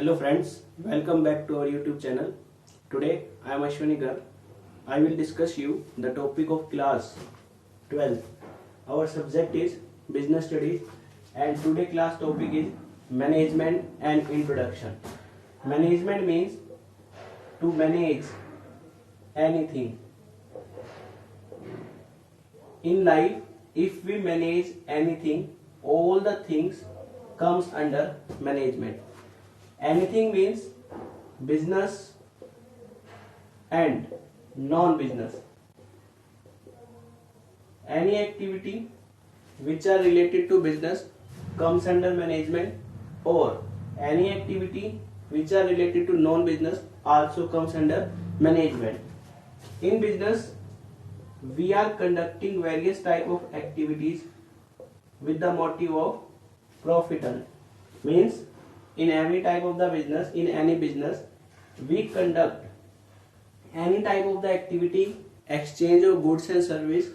Hello friends, welcome back to our YouTube channel. Today I am Ashwani Gar. I will discuss you the topic of class 12. Our subject is business studies and today class topic is management and introduction. Management means to manage anything. In life, if we manage anything, all the things comes under management. Anything means business and non-business. Any activity which are related to business comes under management, or any activity which are related to non-business also comes under management. In business, we are conducting various type of activities with the motive of profit earn. Means in every type of the business, in any business, we conduct any type of the activity, exchange of goods and service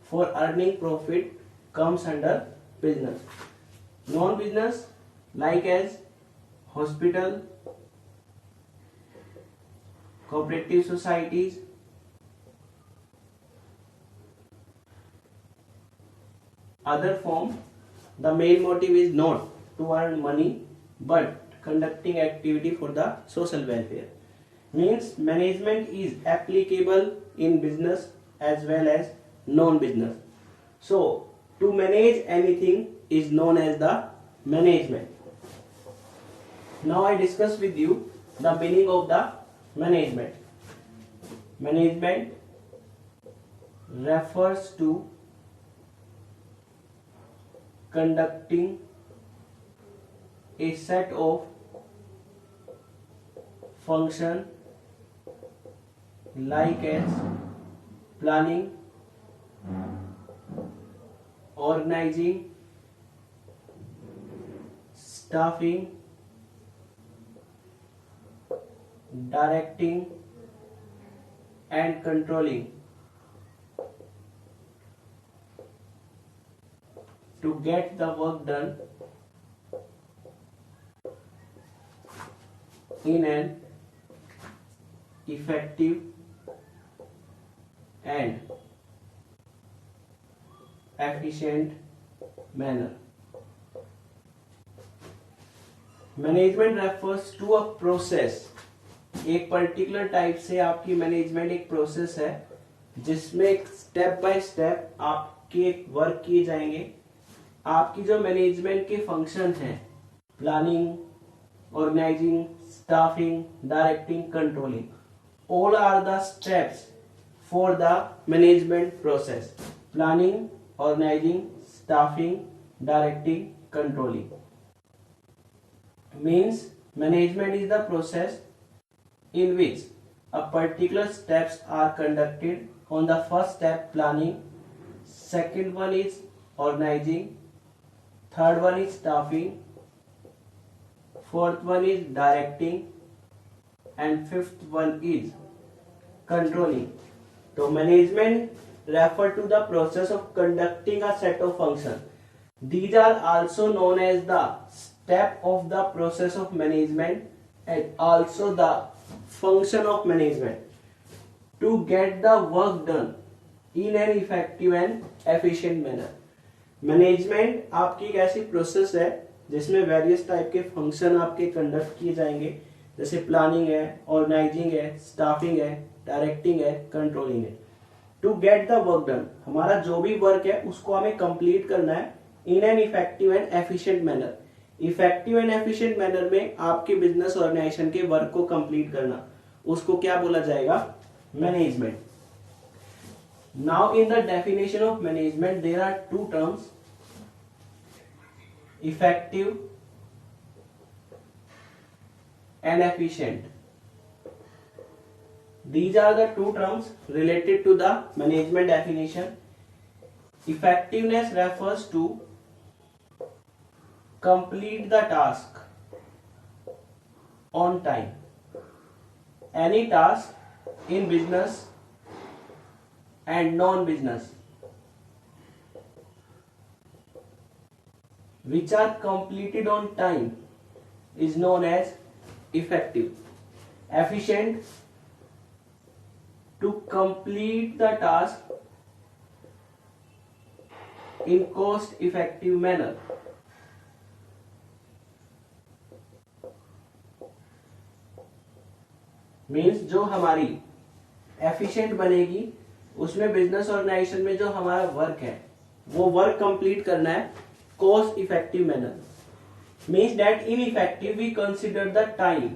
for earning profit comes under business. Non-business like as hospital, cooperative societies, other form, the main motive is not to earn money but conducting activity for the social welfare. Means management is applicable in business as well as non-business. So to manage anything is known as the management. Now I discuss with you the meaning of the management. Management refers to conducting a set of function like as planning, organizing, staffing, directing and controlling to get the work done in an effective and efficient manner. Management refers to a process. एक particular type से आपकी management एक process है जिसमें step by step आपके work किए जाएंगे. आपकी जो मैनेजमेंट के फंक्शन हैं, planning, organizing, staffing, directing, controlling, all are the steps for the management process. Planning, organizing, staffing, directing, controlling. Means management is the process in which a particular steps are conducted. On the first step, planning, second one is organizing, third one is staffing, fourth one is directing and fifth one is controlling. So management refer to the process of conducting a set of functions. These are also known as the step of the process of management and also the function of management to get the work done in an effective and efficient manner. Management आपकी एक ऐसी process है जिसमें various type के function आपके conduct किए जाएंगे, जैसे प्लानिंग है, ऑर्गेनाइजिंग है, स्टाफिंग है, डायरेक्टिंग है, कंट्रोलिंग है. To get the work done, हमारा जो भी वर्क है उसको हमें कंप्लीट करना है in an effective and efficient manner. Effective and efficient manner में आपके बिजनेस ऑर्गेनाइजेशन के वर्क को कंप्लीट करना, उसको क्या बोला जाएगा? Management. Now in the definition of management there are two terms, effective and efficient. These are the two terms related to the management definition. Effectiveness refers to complete the task on time. Any task in business and non-business which are completed on time is known as effective, efficient to complete the task in cost effective manner. Means जो हमारी efficient बनेगी उसमें business organisation में जो हमारा work है वो work complete करना है cost effective manner. Means that in effective we consider the time.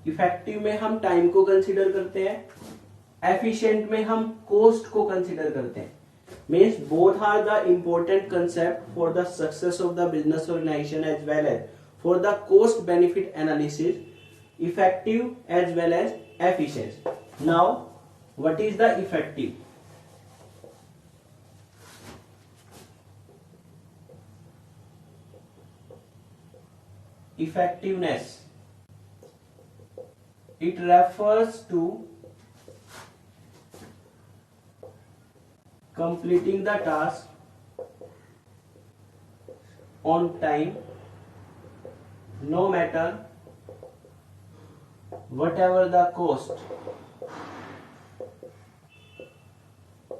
Effective में हम टाइम को कंसिडर करते हैं, एफिशिएंट में हम कॉस्ट को कंसिडर करते हैं. Means both are the important concept for the success of the business organisation as well as for the cost benefit analysis, effective as well as efficient. Now what is the effective? Effectiveness, it refers to completing the task on time no matter whatever the cost.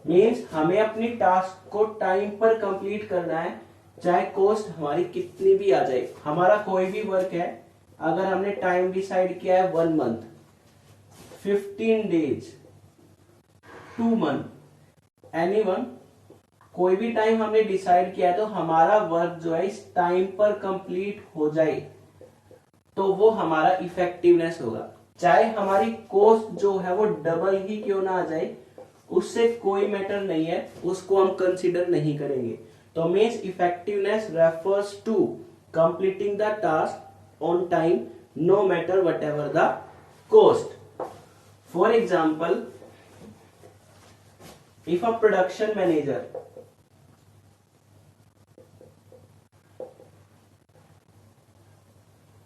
Means हमें अपनी task को time पर complete करना है चाहे cost हमारी कितनी भी आ जाए. हमारा कोई भी वर्क है, अगर हमने टाइम डिसाइड किया है 1 month, 15 days, 2 month, any one, कोई भी टाइम हमने डिसाइड किया है तो हमारा वर्क जो है इस टाइम पर कंप्लीट हो जाए तो वो हमारा इफेक्टिवनेस होगा. चाहे हमारी कॉस्ट जो है वो डबल ही क्यों ना आ जाए, उससे कोई मैटर नहीं है, उसको हम कंसीडर नहीं करेंगे. तो means effectiveness refers to completing the task on time no matter whatever the cost. For example, if a production manager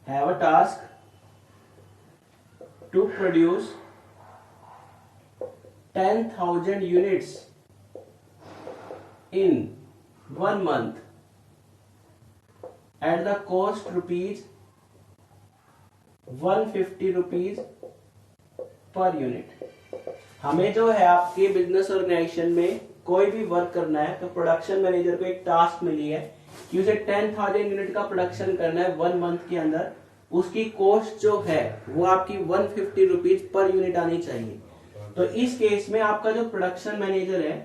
have a task to produce 10,000 units in 1 month at the cost rupees 150 rupees per unit. हमें जो है आपके business organisation में कोई भी work करना है तो प्रोडक्शन मैनेजर को एक टास्क मिली है कि उसे 10,000 यूनिट का प्रोडक्शन करना है 1 मंथ के अंदर. उसकी कॉस्ट जो है वो आपकी 150 रुपीज पर यूनिट आनी चाहिए. तो इस केस में आपका जो प्रोडक्शन मैनेजर है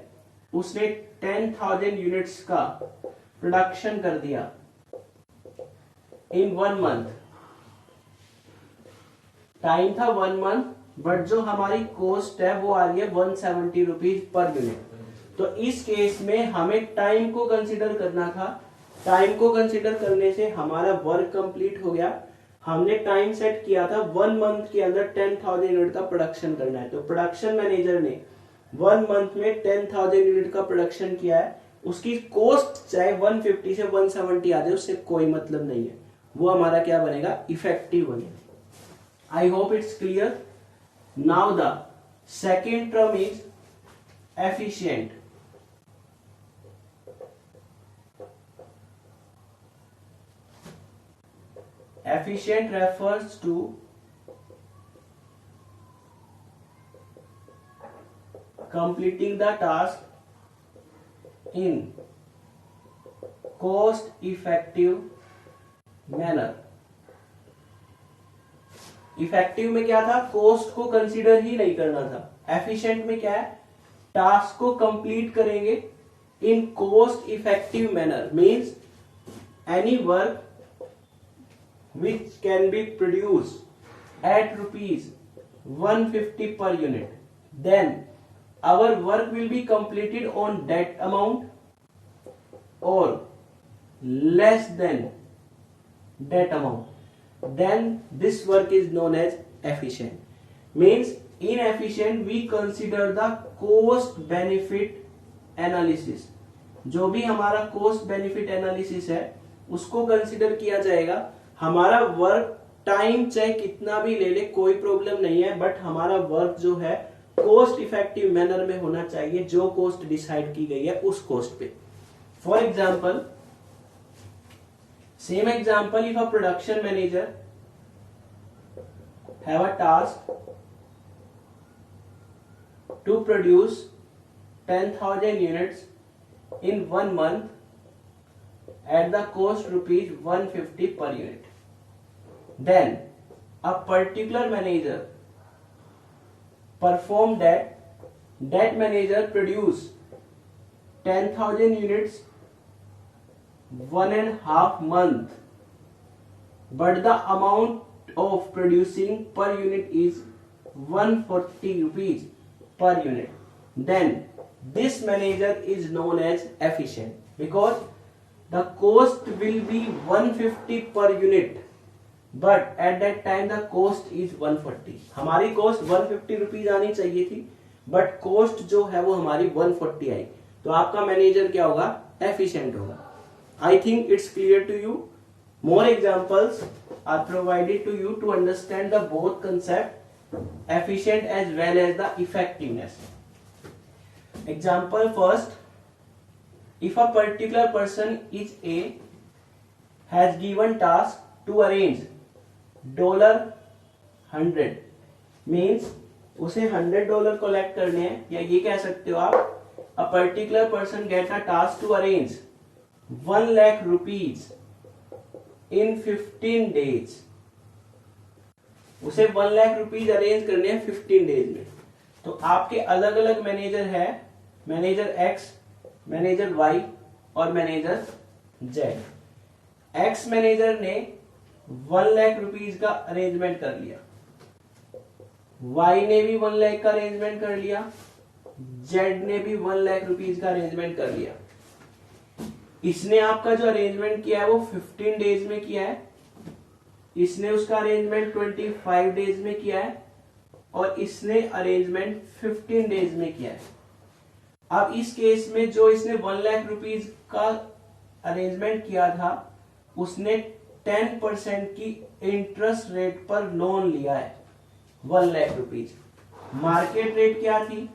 उसने 10,000 यूनिट्स का प्रोडक्शन कर दिया इन 1 मंथ. टाइम था 1 मंथ, बट जो हमारी कॉस्ट है वो आ रही है 170 रुपीज पर यूनिट. तो इस केस में हमें टाइम को कंसीडर करना था. टाइम को कंसीडर करने से हमारा वर्क कंप्लीट हो गया. हमने टाइम सेट किया था 1 मंथ के अंदर 10,000 यूनिट का प्रोडक्शन करना है. तो प्रोडक्शन मैनेजर ने 1 मंथ में 10,000 यूनिट का प्रोडक्शन किया है. उसकी कॉस्ट चाहे 150 से 170 आ जाए उससे कोई मतलब नहीं है, वो हमारा क्या बनेगा, इफेक्टिव बनेगा. I hope it's clear. Now the second term is efficient. Efficient refers to completing the task in cost effective manner. Effective में क्या था, कॉस्ट को कंसीडर ही नहीं करना था. एफिशिएंट में क्या है, टास्क को कंप्लीट करेंगे in cost effective manner. Means any work which can be produced at rupees 150 per unit, then our work will be completed on that amount or less than that amount. Then this work is known as efficient. Means in efficient we consider the cost benefit analysis. जो भी हमारा cost benefit analysis है उसको consider किया जाएगा. हमारा work time चाहे कितना भी ले ले कोई प्रॉब्लम नहीं है, बट हमारा वर्क जो है कॉस्ट इफेक्टिव मैनर में होना चाहिए जो कॉस्ट डिसाइड की गई है उस कॉस्ट पे. For example, same example, if a production manager have a task to produce 10,000 units in 1 month at the cost rupees 150 per unit. Then a particular manager performed that manager produced 10,000 units 1.5 month, but the amount of producing per unit is 140 rupees per unit. Then this manager is known as efficient because the cost will be 150 per unit, but at that time the cost is 140. हमारी cost 150 rupees आनी चाहिए थी, but cost जो है वो हमारी 140 आई, तो आपका मैनेजर क्या होगा? एफिशिएंट होगा. I think it's clear to you. More examples are provided to you to understand the both concept, efficient as well as the effectiveness. Example first, if a particular person is A has given task to arrange $100 means उसे $100 collect करने हैं, या ये कह सकते हो आप a particular person get a task to arrange 1 lakh rupees in 15 days. उसे 1 लाख रुपीज अरेंज करने हैं 15 डेज में. तो आपके अलग अलग मैनेजर है, मैनेजर एक्स, मैनेजर वाई और मैनेजर जेड. एक्स मैनेजर ने 1 लाख रुपीज का अरेंजमेंट कर लिया, वाई ने भी 1 लाख का अरेंजमेंट कर लिया, जेड ने भी 1 लाख रुपीज का अरेंजमेंट कर लिया. इसने आपका जो अरेंजमेंट किया है वो 15 डेज में किया है, इसने उसका अरेंजमेंट 25 डेज में किया है और इसने अरेंजमेंट 15 डेज में किया है. अब इस केस में जो इसने 1 लाख रुपीज का अरेंजमेंट किया था उसने 10% की इंटरेस्ट रेट पर लोन लिया है 1 लाख रुपीज. मार्केट रेट क्या थी?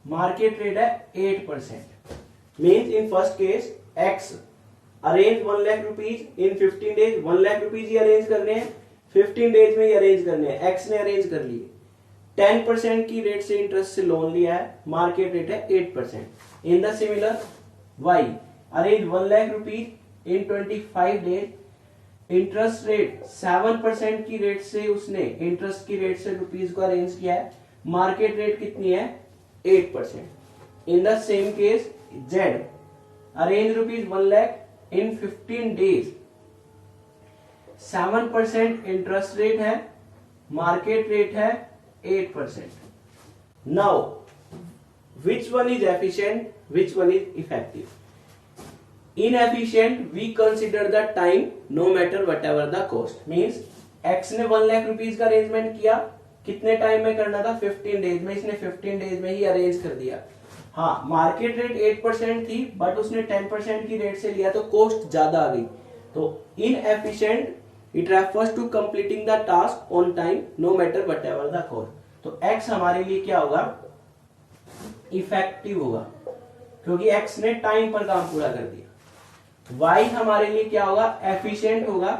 मार्केट रेट है 8%. Means in first case x arrange 1 lakh rupees in 15 days. 1 lakh rupees he arrange करने हैं, 15 डेज में ही अरेंज करने हैं. एक्स ने अरेंज कर लिए, 10% की रेट से इंटरेस्ट से लोन लिया है, मार्केट रेट है 8%. In the similar way arrange 1 lakh rupees in 25 days, interest rate 7% की रेट से उसने इंटरेस्ट की रेट से रुपीज को अरेंज किया है, मार्केट रेट कितनी है? 8%. In the same case, Z arrange rupees 1 lakh in 15 days. 7% interest rate है, market rate है 8%. Now, which one is efficient? Which one is effective? Inefficient, we consider the time no matter whatever the cost. Means X ने 1 lakh rupees का arrangement किया, कितने time में करना था? 15 days में. इसने 15 डेज में ही अरेंज कर दिया. हाँ, मार्केट रेट 8% थी बट उसने 10% की रेट से लिया तो कॉस्ट ज्यादा आ गई. तो inefficient it refers to completing the task on time no matter whatever the cost. तो एक्स हमारे लिए क्या होगा? इफेक्टिव होगा क्योंकि एक्स ने टाइम पर काम पूरा कर दिया. वाई हमारे लिए क्या होगा? एफिशिएंट होगा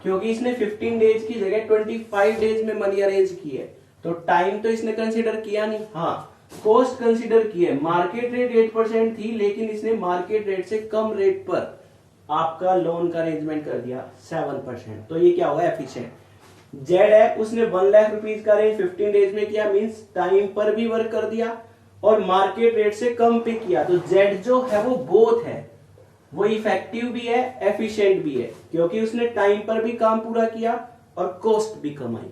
क्योंकि इसने 15 डेज की जगह 25 डेज में मनी अरेंज की है. तो टाइम तो इसने कंसीडर किया नहीं, हाँ कॉस्ट कंसीडर की है. मार्केट रेट 8% थी लेकिन इसने मार्केट रेट से कम रेट पर आपका लोन का अरेंजमेंट कर दिया 7%. तो ये क्या होगा? एफिशिएंट. जेड है, उसने 1 लाख रुपीज का अरेंज 15 डेज में किया, मींस टाइम पर भी वर्क कर दिया और मार्केट रेट से कम पे किया. तो जेड जो है वो बोथ है, वो इफेक्टिव भी है, एफिशिएंट भी है क्योंकि उसने टाइम पर भी काम पूरा किया और कॉस्ट भी कम आई.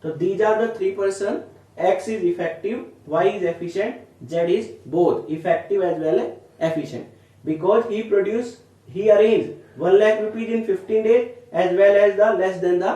तो these are the 3 person. X is effective, Y is efficient, Z is both effective as well as efficient because he arranged 1 lakh rupees in 15 days as well as the less than the